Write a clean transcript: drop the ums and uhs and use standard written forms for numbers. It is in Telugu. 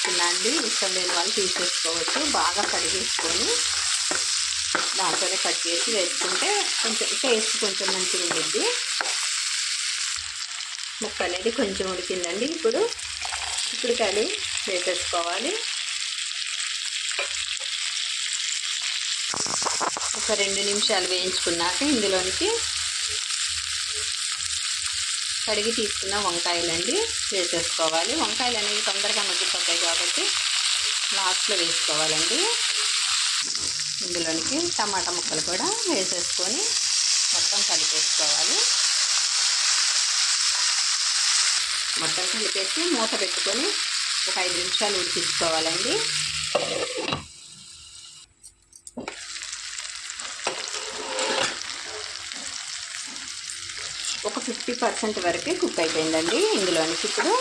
వేసుకున్నా అండి. ఇష్టం లేని వాళ్ళు తీసేసుకోవచ్చు. బాగా కడిగేసుకొని దాంట్లోనే కట్ చేసి వేసుకుంటే కొంచెం టేస్ట్ కొంచెం మంచిగా ఉంటుంది. ముక్క అనేది కొంచెం ఉడికిందండి. ఇప్పుడు చిక్కుడుకాయలు వేసేసుకోవాలి. ఒక 2 నిమిషాలు వేయించుకున్నాక ఇందులోనికి కడిగి తీసుకున్న వంకాయలండి వేసేసుకోవాలి. వంకాయలు అనేవి తొందరగా మగ్గిపోతాయి కాబట్టి లాస్ట్లో వేసుకోవాలండి. ఇందులోనికి టమాటా ముక్కలు కూడా వేసేసుకొని మొత్తం కలిపేసుకోవాలి. మొత్తం కలిపేసి మూత పెట్టుకొని ఒక 5 నిమిషాలు ఉడికించుకోవాలండి. ఒక 50% వరకే కుక్ అయిపోయిందండి. ఇందులోనికి ఇప్పుడు